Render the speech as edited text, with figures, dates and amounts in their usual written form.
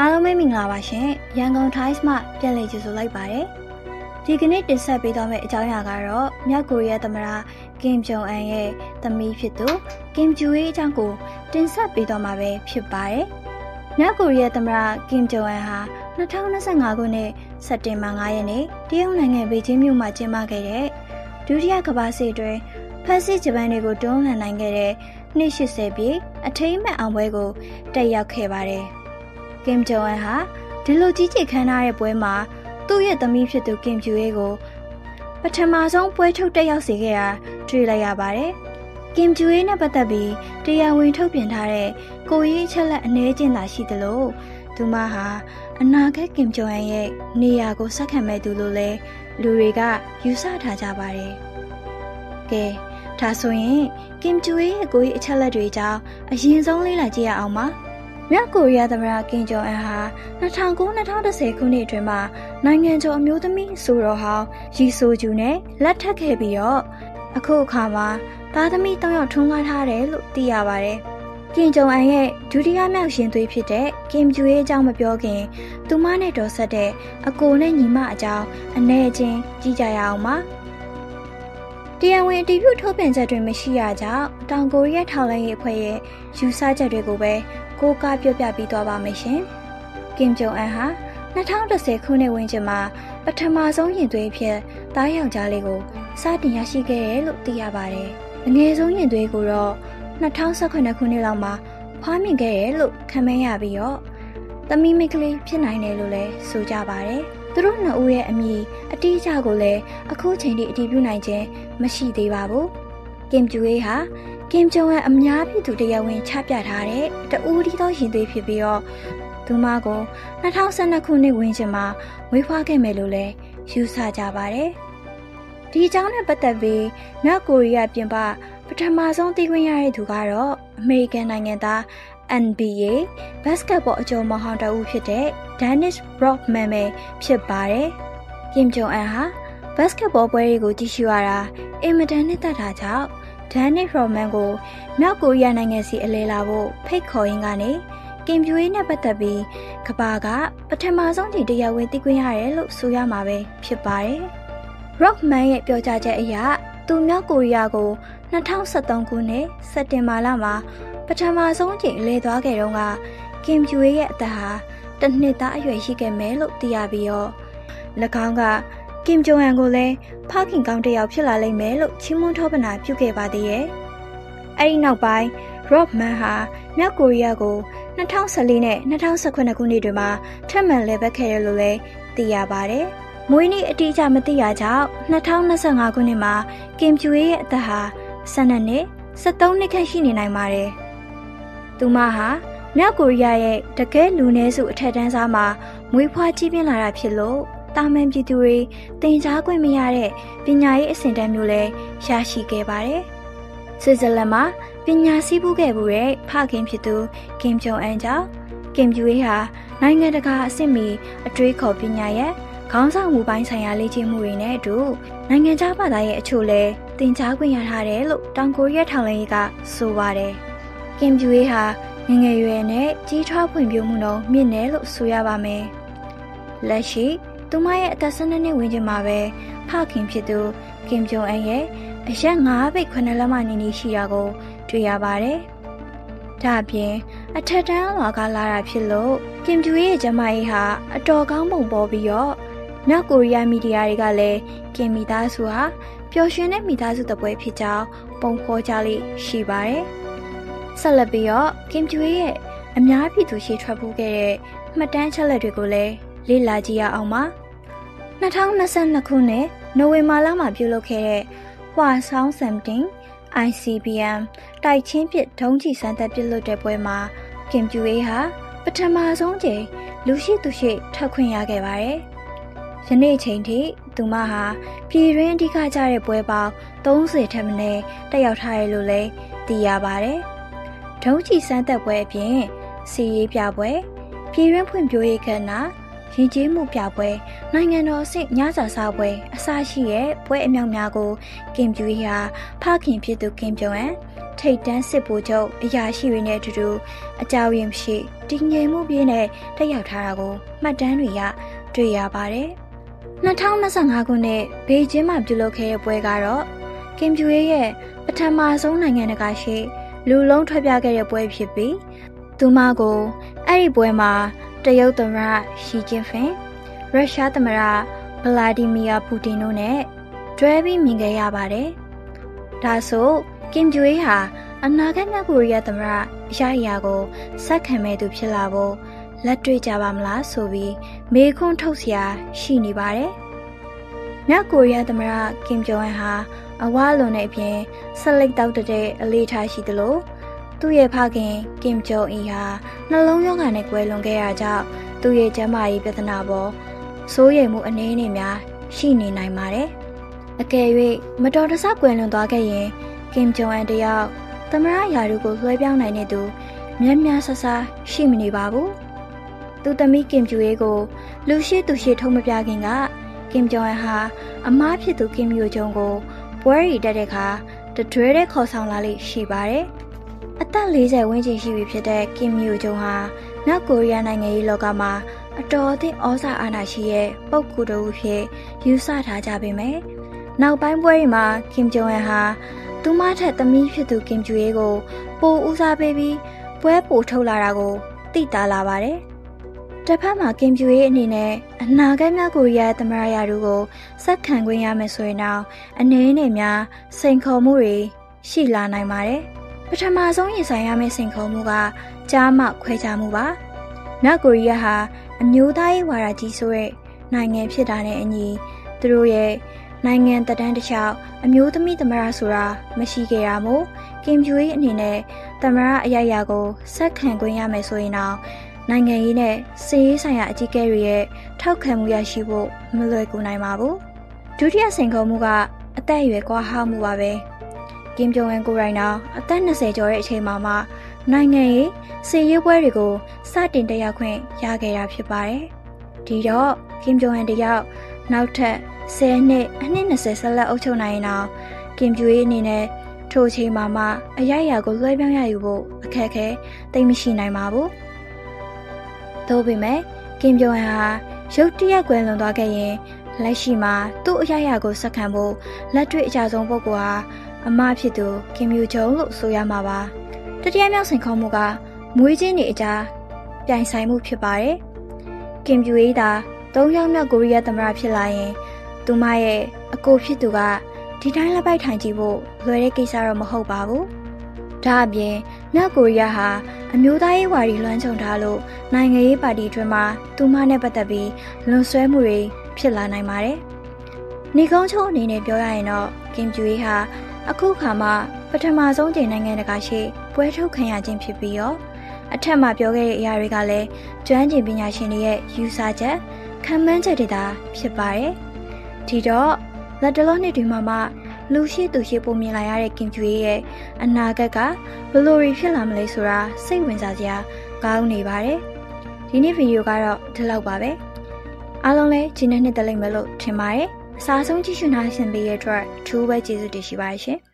အားလုံးပဲမင်္ဂလာပါရှင်ရန်ကုန် Times မှပြန်လည်ကြိုဆိုလိုက်ပါတယ်ဒီကနေ့တင်ဆက်ပေးသွားမယ့်အကြောင်းအရာကတော့မြောက်ကိုရီးယားသမ္မတကင်ဂျုံအန်ရဲ့သမီးဖြစ်သူကင်ဂျူအေးအကြောင်းကိုတင်ဆက်ပေးသွားမှာပဲဖြစ်ပါတယ်မြောက်ကိုရီးယားသမ္မတကင်ဂျုံအန်ဟာ2025ခုနှစ်စက်တင်ဘာ9ရက်နေ့တရုတ်နိုင်ငံဘေကျင်းမြို့မှာကျင်းပခဲ့တဲ့ဒုတိယကမ္ဘာစစ်အတွင်းဖက်စစ်ဂျပန်တွေကိုတွန်းလှန်နိုင်ခဲ့တဲ့နှစ်80ပြည့်အထိမ်းအမှတ်အောင်ပွဲကိုတက်ရောက်ခဲ့ပါတယ်ကင်ဂျုံအန်ဟာဒီလိုကြီးကျယ်ခမ်းနားတဲ့ပွဲမှာသူ့ရဲ့သမီးဖြစ်သူကင်ဂျူအေးကိုပထမဆုံးပွဲထုတ်တက်ရောက်စေခဲ့တာတွေ့လိုက်ရပါတယ်။ကင်ဂျူအေးနဲ့ပတ်သက်ပြီးတရားဝင်ထုတ်ပြန်ထားတဲ့ကိုရေးအချက်လက်အနည်းချင်းသာရှိသလိုသူမဟာအနာဂတ်ကင်ဂျုံအန်ရဲ့နေရာကိုဆက်ခံမဲ့သူလို့လဲလူတွေကယူဆထားကြပါတယ်။ကဲဒါဆိုရင်ကင်ဂျူအေးရဲ့ကိုရေးအချက်လက်တွေအကြောင်းအရင်ဆုံးလေ့လာကြည့်ရအောင်ပါ။မြောက်ကိုရီးယားသမ္မတကင်ဂျုံအန်ဟာ2009-2010ခုနှစ်အတွင်းမှာနိုင်ငံကျော်အမျိုးသမီးဆိုတော်ဟောင်းရီဆိုဂျူနဲ့လက်ထပ်ခဲ့ပြီးတော့အခုအခါမှာသားသမီး3ယောက်ထွန်းကားထားတယ်လို့သိရပါတယ်။ကင်ဂျုံအန်ရဲ့ဒုတိယမြောက်ရှင်သွေးဖြစ်တဲ့ကင်ဂျူအေးအကြောင်းမပြောခင်သူမနဲ့တော်ဆက်တဲ့အကိုနဲ့ညီမအကြောင်းအနည်းအကျဉ်းကြည့်ကြရအောင်ပါ။တရားဝင်အတည်ပြုထုတ်ပြန်ချက်တွေမရှိရကြောင်းတောင်ကိုရီးယားထောက်လှမ်းရေးအဖွဲ့ရဲ့ယူဆချက်တွေကိုပဲကိုကားပြောပြပြီးသွားပါမယ်ရှင်။ကင်ဂျုံအန်ဟာ2010ခုနှစ်ဝန်းကျင်မှာပထမဆုံးရင်သွေးဖြစ်သားယောက်ျားလေးကိုစတင်ရရှိခဲ့တယ်လို့သိရပါတယ်။အငယ်ဆုံးရင်သွေးကိုတော့2018ခုနှစ်လောက်မှာဖွားမြင်ခဲ့တယ်လို့ခန့်မှန်းရပြီးတော့သမီးမိန်းကလေးဖြစ်နိုင်တယ်လို့လည်းဆိုကြပါတယ်။သူတို့နှစ်ဦးရဲ့အမည်အတိအကျကိုလည်းအခုချိန်ထိအတည်ပြုနိုင်ခြင်းမရှိသေးပါဘူး။ကင်ဂျူအေးဟာကင်ဂျုံအန်အများပြည်သူတရားဝင်ချပြထားတဲ့တဦးဒီသောရင်သွေးဖြစ်ပြီးတော့သူမကို2012ခုနှစ်ဝန်းကျင်မှာမွေးဖွားခဲ့မယ်လို့လည်းယူဆကြပါတယ်။ဒီအကြောင်းနဲ့ပတ်သက်ပြီးမြောက်ကိုရီးယားပြင်ပပထမဆုံးသိခွင့်ရတဲ့သူကတော့အမေရိကန်နိုင်ငံသား NBA ဘတ်စကတ်ဘောအကျော်မဟောင်းတဦးဖြစ်တဲ့ Dennis Rodman ပဲဖြစ်ပါတယ်။ကင်ဂျုံအန်ဟာဘတ်စကတ်ဘောပွဲတွေကိုကြည့်ရှုရတာအင်မတန်နှစ်သက်တာကြောင့်Dennis Rodman ကိုမြောက်ကိုရီးယားနိုင်ငံစီအလဲလာဖို့ဖိတ်ခေါ်ရင်းကနေကင်ဂျူအေးနဲ့ပတ်သက်ပြီးကမ္ဘာကပထမဆုံးချိန်တရားဝင်သိခွင့်ရတယ်လို့ဆိုရမှာပဲဖြစ်ပါတယ်။ Rodman ရဲ့ပြောကြားချက်အရသူမြောက်ကိုရီးယားကို2013ခုနှစ်စက်တင်ဘာလမှာပထမဆုံးချိန်လဲသွားခဲ့တော့ကကင်ဂျူအေးရဲ့အသက်ဟာတစ်နှစ်သားအရွယ်ရှိခဲ့မယ်လို့သိရပြီးတော့၎င်းကကင်ဂျုံအန်ကိုလည်းဖခင်ကောင်းတစ်ယောက်ဖြစ်လာလိမ့်မယ်လို့ချီးမွမ်းထောပနာပြုခဲ့ပါသေးရဲ့။အဲဒီနောက်ပိုင်း Rodman ဟာမြောက်ကိုရီးယားကို2014နဲ့2018ခုနှစ်တွေမှာထပ်မံလဲပတ်ခဲ့တယ်လို့လည်းသိရပါတယ်။မွေးနေ့အတိအကျမသိရကြောင်း2025ခုနှစ်မှာကင်ဂျူအေးရဲ့အသက်ဟာ12နှစ်13နှစ်ခန့်ရှိနေနိုင်ပါတယ်။သူမဟာမြောက်ကိုရီးယားရဲ့တကယ်လူနည်းစုအထက်တန်းစားမှာမွေးဖွားကြီးပြင်းလာတာဖြစ်လို့တာမန်ပြည်သူတွေသင်ကြားခွင့်မရတဲ့ပညာရေးအဆင့်တန်းမျိုးလည်းရရှိခဲ့ပါတယ်။ဆွစ်ဇာလန်မှာပညာစည်းပူးခဲ့မှုတဲ့ဖခင်ဖြစ်သူကင်ဂျုံအန်ကြောင့်ကင်ဂျူအေးဟာနိုင်ငံတကာအဆင့်မီအတွေးခေါ်ပညာရဲ့ခေါင်းဆောင်မှုပိုင်းဆိုင်ရာလေ့ကျင့်မှုတွေနဲ့အတူနိုင်ငံခြားဘာသာရဲ့အချို့လည်းသင်ကြားခွင့်ရထားတယ်လို့တောင်ကိုရီးယားထောက်လှမ်းရေးကဆိုပါတယ်။ကင်ဂျူအေးဟာငယ်ငယ်ရွယ်နဲ့ကြီးထွားဖွံ့ဖြိုးမှုနှုန်းမြင့်တယ်လို့ဆိုရပါမယ်။လက်ရှိသူမရဲ့အသက်12နှစ်ဝန်းကျင်မှာပဲဖခင်ဖြစ်သူကင်ဂျုံအန်ရဲ့အရက်9ဘိတ်9လက်မနီနီရှိတာကိုတွေ့ရပါတယ်။ဒါအပြင်အထက်တန်းလွာကလာတာဖြစ်လို့ကင်ဂျူရဲ့ကျမကြီးဟာအတော်ကောင်းပုံပေါ်ပြီးတော့မြောက်ကိုရီးယားမီဒီယာတွေကလည်းကင်မီသားစုဟာပျော်ရွှင်တဲ့မိသားစုတပွဲဖြစ်ကြောင်းပုံဖော်ကြလိမ့်ရှိပါတယ်။ဆက်လက်ပြီးတော့ကင်ဂျူရဲ့အများပြည်သူရှေ့ထွက်ဖို့ခဲ့တဲ့မှတ်တမ်းချက်လက်တွေကိုလည်းလေ့လာကြည့်ရအောင်ပါ2022ခုနှစ်နိုဝင်ဘာလမှာပြုလုပ်ခဲ့တဲ့ဟွာဆောင်းဆမ်တင် ICBM တိုက်ချင်းပစ်ဒုံးကျည်စမ်းသပ်ပစ်လွတ်တဲ့ပွဲမှာကင်ဂျူအေးဟာပထမဆုံးချိန်လူရှိသူရှိထွက်ခွင့်ရခဲ့ပါတယ်။ယနေ့ချိန်ထိသူမဟာပြည်တွင်းအဓိကကျတဲ့ပွဲပေါင်း30ထက်မနည်းတက်ရောက်ထားတယ်လို့လည်းသိရပါတယ်။ဒုံးကျည်စမ်းသပ်ပွဲအပြင်စီရေးပြပွဲပြည်တွင်းဖွံ့ဖြိုးရေးကဏ္ဍရင်ကျေးမှုပြပွဲနိုင်ငံတော်အဆင့်ညစာစားပွဲအစရှိတဲ့ပွဲအမြောက်များကိုကင်ဂျူအေးဟာဖခင်ဖြစ်သူကင်ဂျုံအန် ထိတ်တန်းစစ်ဗိုလ်ချုပ်အရာရှိတွေနဲ့အတူတူအကြောင်းရင်းရှိတည်ငြိမ်မှုပြည့်နဲ့တက်ရောက်ထားတာကိုမှတ်တမ်းတွေတွေ့ရပါတယ်။2025ခုနှစ်ဘေကျင်းမှာပြုလုပ်ခဲ့တဲ့ပွဲကတော့ကင်ဂျူရေးရဲ့ပထမဆုံးနိုင်ငံတကာရှိလူလုံးထွက်ပြခဲ့တဲ့ပွဲဖြစ်ပြီးသူမကိုအဲ့ဒီပွဲမှာတရုတ်သမ္မတရှီကျင်းဖင်ရုရှားသမ္မတဗလာဒီမီယာပူတင်တို့နဲ့တွဲပြီးမြင်ခဲ့ရပါတယ်။ဒါဆိုကင်ဂျူရေးဟာအနာဂတ်မြောက်ကိုရီးယားသမ္မတအရာကိုဆက်ခံမဲ့သူဖြစ်လာဖို့လက်တွေ့ကြပါမလားဆိုပြီးမေးခွန်းထုတ်စရာရှိနေပါတယ်။မြောက်ကိုရီးယားသမ္မတကင်ဂျုံအန်ဟာအဝါလွန်တဲ့အပြင်ဆက်လက်တောက်တဲ့အလေးထားရှိသလိုသူ့ရဲ့ဖခင်ကင်ဂျုံအီဟာနှလုံးရောဂါနဲ့ကွယ်လွန်ခဲ့ရကြောင်းသူ့ရဲ့ကျန်းမာရေးပြဿနာပေါ်စိုးရိမ်မှုအနေနဲ့များရှိနေနိုင်ပါတယ်။အကယ်၍မတော်တဆကွယ်လွန်သွားခဲ့ရင်ကင်ဂျုံအန်တယောက်သမ္မတရာထူးကိုလွှဲပြောင်းနိုင်တဲ့သူများဆဆရှိမနေပါဘူး။သူသမီးကင်ဂျူရေးကိုလူရှိသူရှိထုံးမပြခင်ကကင်ဂျုံအန်ဟာအမားဖြစ်သူကင်မျိုးဂျုံကိုပွဲရီတက်တဲ့အခါတတွဲတဲ့ခေါ်ဆောင်လာလိမ့်ရှိပါတယ်။အသက်40ဝန်းကျင်ရှိပြီဖြစ်တဲ့ကင်မျိုးဂျုံဟာမြောက်ကိုရီးယားနိုင်ငံရေးလောကမှာအတော်အသင့်ဩဇာအာဏာရှိတဲ့ပုဂ္ဂိုလ်တစ်ဦးဖြစ်ယူဆထားကြပေမယ့်နောက်ပိုင်းပွဲတွေမှာကင်ဂျုံအန်ဟာသူမထက်သမီးဖြစ်သူကင်ဂျူရေးကိုပိုဦးစားပေးပြီးပွဲပိုထုတ်လာတာကိုသိတာလာပါတယ်။တစ်ဖက်မှာကင်ဂျူရေးအနေနဲ့အနာဂတ်မြောက်ကိုရီးယားသမ္မတရာထူးကိုဆက်ခံခွင့်ရမယ်ဆိုရင်တော့အနေနဲ့များစိန်ခေါ်မှုတွေရှိလာနိုင်ပါတယ်။ပထမဆုံးရင်ဆိုင်ရမယ့်စိန်ခေါ်မှုကကြားမှခွဲခြားမှုပါ။မြောက်ကိုရီးယားဟာအမျိုးသားရေးဝါဒကြီးဆိုတဲ့နိုင်ငံဖြစ်တာနဲ့အညီသူတို့ရဲ့နိုင်ငံတဒန်းတစ်လျှောက်အမျိုးသမီးသမ္မတဆိုတာမရှိခဲ့တာမို့ကင်ဂျူရေးအနေနဲ့သမ္မတအရာကိုဆက်ခံခွင့်ရမယ်ဆိုရင်တော့နိုင်ငံရေးနဲ့စီးရေးဆိုင်ရာအကြီးအကဲတွေရဲ့ထောက်ခံမှုရရှိဖို့မလွယ်ကူနိုင်ပါဘူး။ဒုတိယစိန်ခေါ်မှုကအသက်အရွယ်ကွာဟမှုပါပဲ။ကင်ဂျုံအန်ကိုရိုင်းနာအသက်20ကျော်တဲ့အချိန်မှာနိုင်ငံရေးစီးရေးပွဲတွေကိုစတင်တက်ရောက်ခွင့်ရခဲ့တာဖြစ်ပါတယ်။ဒီတော့ကင်ဂျုံအန်တယောက်နောက်ထပ်10နှစ်အနှစ်20ဆက်လက်အုပ်ချုပ်နိုင်ရင်တော့ကင်ဂျူရေးအနေနဲ့ထိုအချိန်မှာအရာကိုလွှဲပြောင်းရယူဖို့အခက်အခဲသိမရှိနိုင်ပါဘူး။သို့ပေမဲ့ကင်ဂျုံအန်ဟာရုတ်တရက်ကွယ်လွန်သွားခဲ့ရင်လက်ရှိမှာသူ့အရာကိုဆက်ခံဖို့လက်တွေ့အကြဆုံးပုဂ္ဂိုလ်ဟာအမဖြစ်သူကင်မြူဂျုံလို့ဆိုရမှာပါ။တတိယမြောက်စိန်ခေါ်မှုကမွေးချင်းတွေအကြားပြိုင်ဆိုင်မှုဖြစ်ပါတယ်။ကင်ဂျူရေးသာ၃ယောက်မြောက်ကိုရီးယားသမ္မတဖြစ်လာရင်သူမရဲ့အကိုဖြစ်သူကဒီတိုင်းလက်ပိုက်ထိုင်ကြည့်ဖို့လွယ်တဲ့ကိစ္စတော့မဟုတ်ပါဘူး။ဒါအပြင်မြောက်ကိုရီးယားဟာအမျိုးသားရေးဝါဒီလွှမ်းခြုံထားလို့နိုင်ငံရေးပါတီအတွင်းမှာသူမနဲ့ပတ်သက်ပြီးလွန်ဆွဲမှုတွေဖြစ်လာနိုင်ပါတယ်။နေကုန်းချုံအနေနဲ့ပြောရရင်တော့ကင်ဂျူရေးဟာအခုခါမှပထမဆုံးချိန်နိုင်ငံတကာရှိပွဲထုတ်ခံရခြင်းဖြစ်ပြီးရောအထက်မှာပြောခဲ့တဲ့အရာတွေကလည်းကျွမ်းကျင်ပညာရှင်တွေရဲ့ယူဆချက်ခံမှန်းချက်တွေသာဖြစ်ပါတယ်။ဒီတော့လက်တလောနှစ်တွေမှာလူရှိသူရှိပုံမြင်လာရတဲ့ကင်ဂျူရေးရဲ့အနာဂတ်ကဘယ်လိုဖြစ်လာမလဲဆိုတာစိတ်ဝင်စားစရာကောင်းနေပါတယ်။ဒီနေ့ဗီဒီယိုကတော့ဒီလောက်ပါပဲ။အားလုံးလည်းဂျင်းနဲ့နှစ်သက်လိမ့်မယ်လို့ထင်ပါတယ်။အစားဆုံးကြည့်ရှုနိုင်ရှင်ပေးရတဲ့အတွက်အထူးပဲကျေးဇူးတင်ရှိပါတယ်ရှင်။